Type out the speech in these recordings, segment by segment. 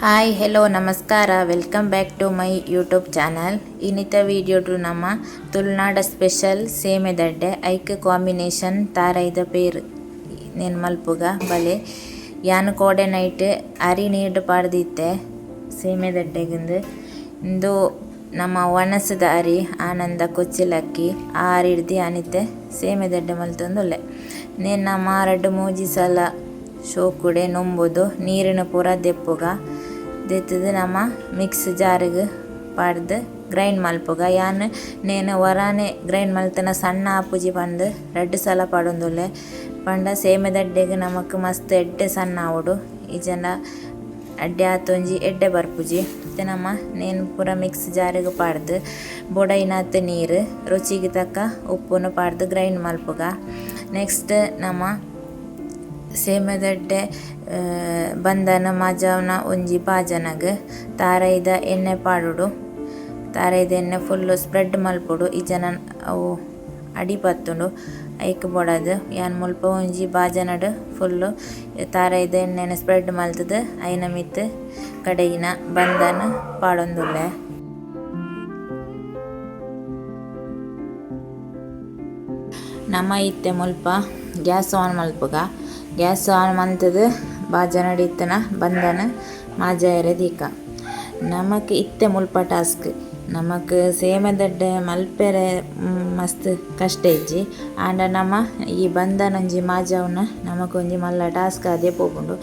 Hi hello ನಮಸ್ಕಾರ welcome back to my YouTube channel. ಇನ್ನಿತ ವಿಡಿಯೋಡು ನಮ್ಮ ತುಳುನಾಡ ಸ್ಪೆಷಲ್ ಸೇಮೆ ದಡ್ಡೆ ಐಕ್ ಕಾಂಬಿನೇಷನ್ ತಾರೈದ ಪೇರು నేను ಮಲ್ಪುಗ ಬಲೆ ಯಾನು ಕೋಡೆ ನೈಟ್ ಅರಿ ನೀಡು ಪಾಡ್ದಿತ್ತೆ ಸೇಮೆ ದಡ್ಡೆಗಿಂದು ಇಂದು ನಮ್ಮ ಒಣಸದ ಅರಿ ಆನಂದ ಕೊಚ್ಚಿಲಕ್ಕಿ ಆ ಅರಿ ಹಿಡ್ದು ಅನಿತೆ ಸೇಮೆ ದಡ್ಡೆ ಮಲ್ತೊಂದುಲ್ಲೆ నేను ನಮ್ಮ 2-3 ಸಲ ಶೋಕುಡೆ ನೊಂಬುದು ನೀರಿನ ಪೂರ ದೆಪ್ಪುಗ ದೆತ್ತದು ನಮ್ಮ ಮಿಕ್ಸ್ ಜಾರಿಗೆ ಪಾಡ್ದು ಗ್ರೈಂಡ್ ಮಲ್ಪುಗ ಯಾನು నేను ವರಾನೆ ಗ್ರೈಂಡ್ ಮಲ್ತನ ಸಣ್ಣ ಆಪುಜಿ ಪಂಡು 2 ಸಲ ಪಾಡೊಂದುಲ್ಲೆ ಪಂಡ ಸೇಮೆ ದಡ್ಡೆಗ್ ನಮಕ್ ಮಸ್ತ್ ಎಡ್ಡೆ ಸಣ್ಣ ಆವೊಡು ಈ ಜನ ಅಡ್ಡೆ ಆತೊಂಜಿ ಎಡ್ಡೆ ಬರ್ಪುಜಿ ಮತ್ತೆ ನಮ್ಮ నేను ಪೂರ ಮಿಕ್ಸ್ ಜಾರಿಗೆ ಪಾಡ್ದು ಬೊಡೈನಾತ್ ನೀರು ರುಚಿಗೆ ತಕ್ಕ ಉಪ್ಪುನು ಪಾಡ್ದು ಗ್ರೈಂಡ್ ಮಲ್ಪುಗ. ನೆಕ್ಸ್ಟ್ ನಮ್ಮ ಸೇಮೆ ದಡ್ಡೆ ಬಂದನ ಮಜಾವನ ಒಂಜಿ ಬಾಜನಗ್ ತಾರೈದ ಎಣ್ಣೆ ಪಾಡುಡು ತಾರೈದ ಎಣ್ಣೆ ಫುಲ್ಲು ಸ್ಪ್ರೆಡ್ ಮಲ್ಪುಡು ಈ ಜನ ಅವು ಅಡಿ ಪತ್ತುಂಡು ಐಕ್ ಬೊಡದು ಯಾನ್ ಮುಲ್ಪ ಒಂಜಿ ಬಾಜನಡ್ ಫುಲ್ಲು ತಾರೈದ ಎಣ್ಣೆನ ಸ್ಪ್ರೆಡ್ ಮಲ್ತದು ಐನ ಮಿತ್ ಕಡೆಗಿನ ಬಂದನ ಪಾಡೊಂದುಲ್ಲೆ. ನಮ್ಮ ಇತ್ತೆ ಮುಲ್ಪ ಗ್ಯಾಸ್ ಆನ್ ಮಲ್ಪುಗ ಗ್ಯಾಸ್ ಆನ್ ಮಂತದು ಬಾಜನಡ್ ಇತ್ತನ ಬಂದನ ಮಾಜಾಯರೆ ದೀಕ ನಮಕ್ ಇತ್ತೆ ಮುಲ್ಪ ಟಾಸ್ಕ್ ನಮಕ್ ಸೇಮೆ ದಡ್ಡೆ ಮಲ್ಪೆರೆ ಮಸ್ತ್ ಕಷ್ಟ ಇಜ್ಜಿ ಆಂಡ ನಮ್ಮ ಈ ಬಂದನೊಂಜಿ ಮಾಜಾವ್ನ ನಮಕೊಂಜಿ ಮಲ್ಲ ಟಾಸ್ಕ್ ಆದೇ ಪೋಪುಂಡು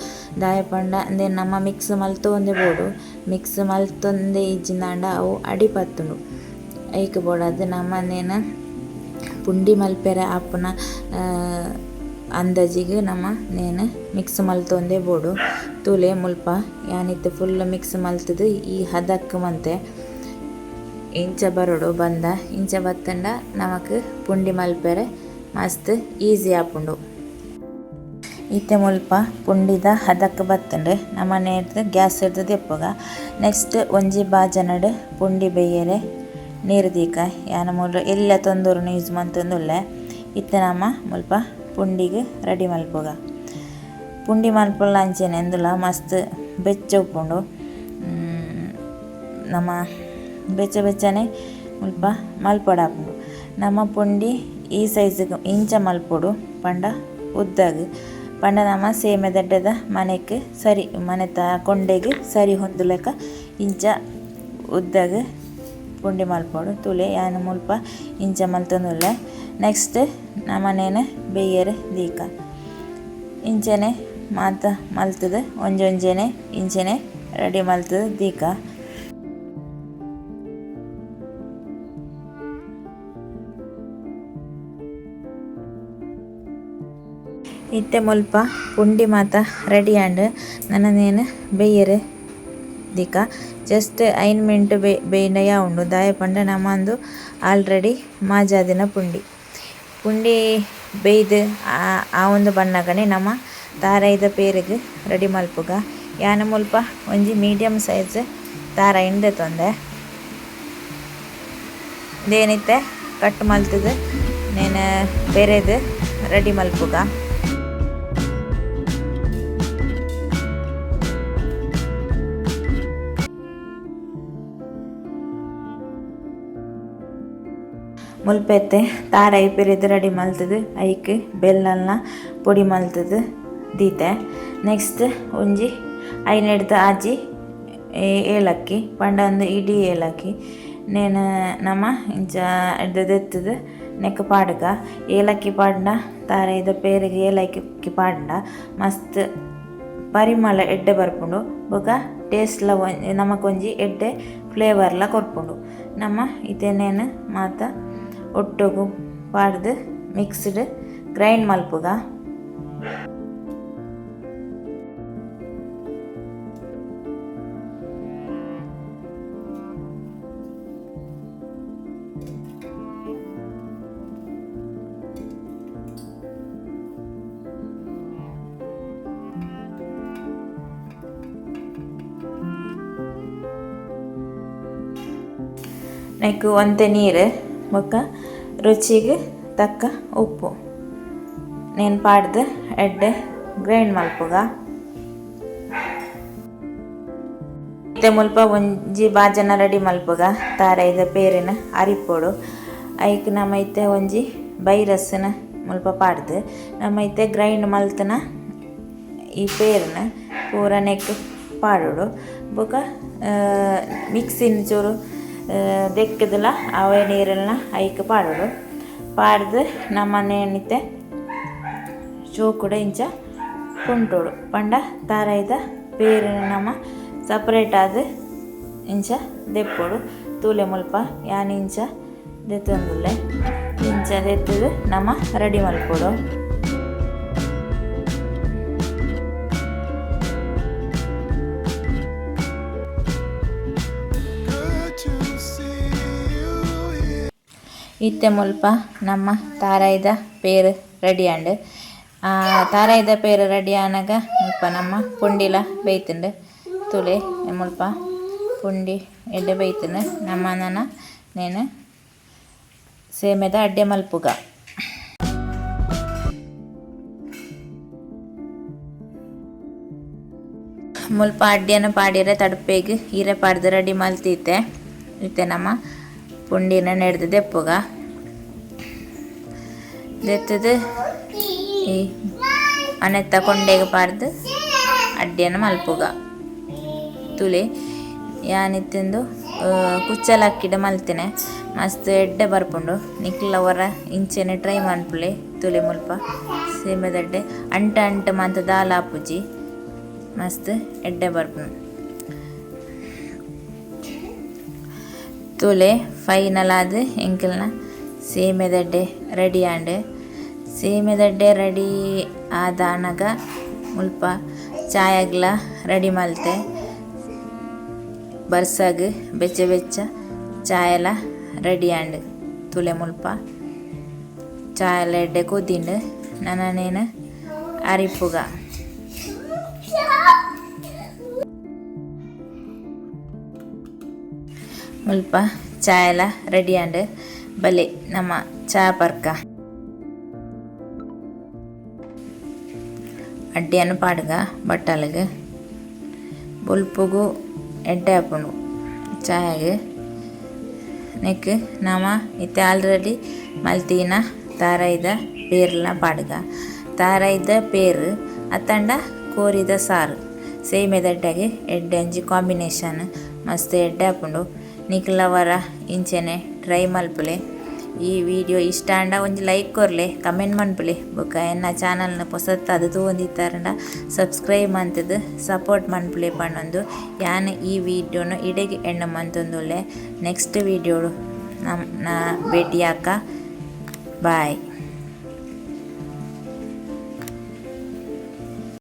ದಾಯ ಪಂಡ ಅಂದೆ ನಮ್ಮ ಮಿಕ್ಸ್ ಮಲ್ತೊಂದೆ ಬೋಡು ಮಿಕ್ಸ್ ಮಲ್ತೊಂದೆ ಇಜ್ಜಿಂದಾಂಡ ಅವು ಅಡಿ ಪತ್ತುಂಡು ಐಕ್ ಬೋಡದು ನಮ್ಮನೇನ ಪುಂಡಿ ಮಲ್ಪೆರೆ ಆಪುನ ಅಂದಾಜಿಗೆ ನಮ್ಮ ನೇನು ಮಿಕ್ಸ್ ಮಲ್ತೊಂದೆ ಬೋಡು ತುಲೆ ಮುಲ್ಪ ಯಾನಿತ್ತು ಫುಲ್ ಮಿಕ್ಸ್ ಮಲ್ತದು ಈ ಹದಕ್ಕೆ ಮಂತೆ ಇಂಚ ಬರೋಡು ಬಂದ ಇಂಚ ಬತ್ತಂಡ ನಮಕ್ ಪುಂಡಿ ಮಲ್ಪೆರೆ ಮಸ್ತ್ ಈಸಿ ಆಪುಂಡು. ಇತ್ತೆ ಮುಲ್ಪ ಪುಂಡಿದ ಹದಕ್ಕೆ ಬತ್ತಂಡು ನಮ್ಮ ನೇರ್ದು ಗ್ಯಾಸ್ ಹಿಡ್ದು ದೆಪ್ಪುಗ ನೆಕ್ಸ್ಟ್ ಒಂಜಿ ಬಾಜನಡ್ ಪುಂಡಿ ಬೇಯರೆ ನೀರು ದೀಕ ಯಾನ ಮೂಲು ಎಲ್ಲ ತೊಂದೂರು ಯೂಸ್ ಮಂತೊಂದುಲ್ಲೆ ಇತ್ತೆ ನಮ್ಮ ಮುಲ್ಪ ಪುಂಡಿಗೆ ರೆಡಿ ಮಲ್ಪುಗ. ಪುಂಡಿ ಮಲ್ಪುಲ್ಲ ಅಂಚೆನೆ ಎಂದುಲ ಮಸ್ತ್ ಬೆಚ್ಚ ಉಪ್ಪುಂಡು ನಮ್ಮ ಬೆಚ್ಚನೆ ಮುಲ್ಪ ಮಲ್ಪೊಡಾಪುಂಡು. ನಮ್ಮ ಪುಂಡಿ ಈ ಸೈಜಿಗೆ ಇಂಚ ಮಲ್ಪೊಡು ಪಂಡ ಉದ್ದಗ್ ಪಂಡ ನಮ್ಮ ಸೇಮೆ ದಡ್ಡೆದ ಮನೆಕ್ ಸರಿ ಮನೆತ ಕೊಂಡೆಗೆ ಸರಿ ಹೊಂದುಲೆಕ್ಕ ಇಂಚ ಉದ್ದಗ್ ಪುಂಡಿ ಮಲ್ಪೊಡು ತುಲೆ ಯಾನು ಮುಲ್ಪ ಇಂಚ ಮಲ್ತೊಂದುಲ್ಲೆ. ನೆಕ್ಸ್ಟ್ ನಮ್ಮನೇನ ಬೇಯರೆ ದೀಕ ಇಂಚೆನೆ ಮಾತ ಮಲ್ತದು ಒಂಜೊಂಜೆನೆ ಇಂಚೆನೆ ರೆಡಿ ಮಲ್ತದು ದೀಕ. ಇತ್ತೆ ಮುಲ್ಪ ಪುಂಡಿ ಮಾತ ರೆಡಿ ಆಂಡ್ ನನ್ನನೇನು ಬೇಯರೆ ದೀಕ ಜಸ್ಟ್ 5 ಮಿನಿಟ್ ಬೇಯ್ನಯ ಉಂಡು ದಾಯ ಪಂಡ ನಮ್ಮಂದು ಆಲ್ರೆಡಿ ಮಾಜಾದಿನ ಪುಂಡಿ ಬೇಯ್ದು ಆ ಒಂದು ಬಣ್ಣಗನೆ ನಮ್ಮ ತಾರೈದ ಪೇರಿಗೆ ರೆಡಿ ಮಲ್ಪುಗ. ಯಾನ ಮುಲ್ಪ ಒಂಜಿ ಮೀಡಿಯಮ್ ಸೈಜ್ ತಾರ ಹಿಂಡೆ ತೊಂದೆ ದೇನಿತ್ತೆ ಕಟ್ ಮಲ್ತದು నేను ಬೇರೆದು ರೆಡಿ ಮಲ್ಪುಗ. ಮುಲ್ಪೆತ್ತೆ ತಾರ ಐಪೆರಿದು ರೆಡಿ ಮಲ್ತದು ಐಕ್ ಬೆಲ್ಲನ ಪೊಡಿ ಮಲ್ತದು ದೀತೆ. ನೆಕ್ಸ್ಟ್ ಒಂಜಿ ಐನೆಡ್ದು ಆಜಿ ಏಲಕ್ಕಿ ಪಂಡ ಒಂದು ಇಡೀ ಏಲಕ್ಕಿ నేను ನಮ್ಮ ಇಂಚ ಎಡ್ದು ದೆತ್ತದು ನೆಕ್ ಪಾಡ್ಗ ಏಲಕ್ಕಿ ಪಾಡ್ನ ತಾರೈದ ಪೇರಿಗೆ ಏಲಕ್ಕಿ ಪಾಡ್ನ ಮಸ್ತ್ ಪರಿಮಳ ಎಡ್ಡೆ ಬರ್ಪುಂಡು ಬೊಕ ಟೇಸ್ಟ್ಲ ನಮಕೊಂಜಿ ಎಡ್ಡೆ ಫ್ಲೇವರ್ಲ ಕೊರ್ಪುಂಡು. ನಮ್ಮ ಇದೇನೇನು ಮಾತ ಒಟ್ಟುಗು ಪಾಡ್ದು ಮಿಕ್ಸ್ಡ್ ಗ್ರೈಂಡ್ ಮಲ್ಪುಗ. ನೆಕ್ ಒಂತೆ ನೀರು ಬೊಕ್ಕ ರುಚಿಗೆ ತಕ್ಕ ಉಪ್ಪು నేను ಪಾಡ್ದು ಎಡ್ಡೆ ಗ್ರೈಂಡ್ ಮಲ್ಪುಗ. ಮತ್ತೆ ಮುಲ್ಪ ಒಂಜಿ ಬಾಜನ ರೆಡಿ ಮಲ್ಪಗ ತಾರೈದ ಪೇರಿನ ಅರಿಪೊಡು ಐಕ್ ನಮೈತೆ ಒಂಜಿ ಬೈರಸ್ನ ಮುಲ್ಪ ಪಾಡ್ದು ನಮೈತೆ ಗ್ರೈಂಡ್ ಮಲ್ತನ ಈ ಪೇರಿನ ಪೂರ ನೆಕ್ ಪಾಡೋಡು ಬೊಕ ಮಿಕ್ಸಿನ ಚೂರು ದೆಕ್ಕದಲ ಅವೇ ನೀರನ್ನ ಐಕ್ ಪಾಡೋಡು ಪಾಡ್ದು ನಮ್ಮನೇನಿತ್ತೆ ಚೋಕುಡ ಇಂಚ ಕುಂಟೋಡು ಪಂಡ ತಾರೈದ ಪೇರಿನ ನಮ್ಮ ಸಪ್ರೇಟ್ ಆದ ಇಂಚ ದೆಪ್ಪೋಡು ತೂಲೆ ಮುಲ್ಪ ಯಾನ್ ಇಂಚ ದೆತ್ತೊಂದುಲ್ಲೆ ಇಂಚ ದೆತ್ತದು ನಮ್ಮ ರೆಡಿ ಮಲ್ಪೋಡು. ಇತ್ತೆ ಮುಲ್ಪ ನಮ್ಮ ತಾರಾಯ್ದ ಪೇರು ರೆಡಿ ಆಂಡ್ ತಾರಾಯ್ದ ಪೇರು ರೆಡಿ ಆನಾಗ ಮುಲ್ಪ ನಮ್ಮ ಪುಂಡಿಲ ಬೇಯ್ತುಂಡು ತುಲೆ ಮುಲ್ಪ ಪುಂಡಿ ಎಡ್ಡೆ ಬೇಯ್ತುಂಡು ನಮ್ಮನ ನೇನು ಸೇಮೆದ ಅಡ್ಡೆ ಮಲ್ಪುಗ ಮುಲ್ಪ ಅಡ್ಡೆಯನ್ನು ಪಾಡಿರೆ ತಡಪೇಗೆ ಹೀರೆ ಪಾಡ್ದು ರೆಡಿ ಮಲ್ತಿತ್ತೆ ಇತ್ತೆ ನಮ್ಮ ಪುಂಡಿನ ನೆಡ್ದು ದೆಪ್ಪುಗ ದೆತ್ತದು ಈ ಅನೆತ್ತ ಕೊಂಡೆಗೆ ಪಾಡ್ದು ಅಡ್ಡೆಯನ್ನು ಮಲ್ಪುಗ ತುಲೆ ಯಾನಿತ್ತಂದು ಕುಚ್ಚಲಕ್ಕಿಡ ಮಲ್ತಿನೆ ಮಸ್ತ್ ಎಡ್ಡೆ ಬರ್ಪುಂಡು ನಿಕ್ಲವರ ಇಂಚೆನೆ ಟ್ರೈ ಮನ್ಪುಲೆ ತುಲೆ ಮುಲ್ಪ ಸೇಮೆದಡ್ಡೆ ಅಂಟ ಮಂತ ದಾಲ ಆಪುಜಿ ಮಸ್ತ್ ಎಡ್ಡೆ ಬರ್ಪುಂಡು ತುಲೆ ಫೈನಲ್ ಆದ ಎಂಕಲ್ನ ಸೇಮೆದಡ್ಡೆ ರೆಡಿ ಆಂಡ್ ಸೇಮೆದಡ್ಡೆ ರೆಡಿ ಆದಾನಗ ಮುಲ್ಪ ಚಾಯಗ್ಲ ರೆಡಿ ಮಲ್ತೆ ಬರ್ಸಾಗ ಬೆಚ್ಚ ಚಾಯಲ ರೆಡಿ ಆಂಡ್ ತುಲೆ ಮುಲ್ಪ ಚಾಯಲ ಎಡ್ಡೆ ಕುದ್ದಿಂಡು ನನ್ನನೇನು ಅರಿಪುಗ ಮುಲ್ಪ ಚಾಯಲ ರೆಡಿ ಆಂಡ್ ಬಲೆ ನಮ್ಮ ಚಾ ಪರ್ಕ ಅಡ್ಡಿಯನ್ನು ಪಾಡ್ಗ ಬಟ್ಟಲ್ಗೆ ಬುಲ್ಪುಗು ಎಡ್ಡೆ ಹಾಪುಂಡು ಚಾಯಗೆ ನೆಕ್ ನಮ ಇತ್ತೆ ಆಲ್ರೆಡಿ ಮಲ್ತಿನ ತಾರೈದ ಪೇರ್ಲ ಪಾಡ್ಗ ತಾರೈದ ಪೇರು ಅತ್ತಂಡ ಕೋರಿದ ಸಾರು ಸೇಮೆದಡ್ಡೆಗೆ ಎಡ್ಡೆ ಒಂಜಿ ಕಾಂಬಿನೇಷನ್ ಮಸ್ತ್ ಎಡ್ಡೆ ಹಾಪುಂಡು ನಿಕ್ಲವರ ಇಂಚೆನೆ ಟ್ರೈ ಮಲ್ಪುಲೆ. ಈ ವಿಡಿಯೋ ಇಷ್ಟ ಅಂಡ ಒಂಜಿ ಲೈಕ್ ಕೊರ್ಲೆ ಕಮೆಂಟ್ ಮನ್ಪುಲೆ ಬೊಕ ಎನ್ನ ಚಾನಲ್ನ ಪೊಸತ್ತಾದ ತೂವೊಂದಿತ್ತಾರಂಡ ಸಬ್ಸ್ಕ್ರೈಬ್ ಮಂತದ್ದು ಸಪೋರ್ಟ್ ಮನ್ಪುಲೆ ಪನ್ನೊಂದು ಯಾನ್ ಈ ವಿಡಿಯೋನು ಇಡೆಗೆ ಎಣ್ಣ ಮಂತೊಂದುಲ್ಲೆ ನೆಕ್ಸ್ಟ್ ವಿಡಿಯೋಡು ನಾ ಭೇಟಿಯಾಕ ಬಾಯ್.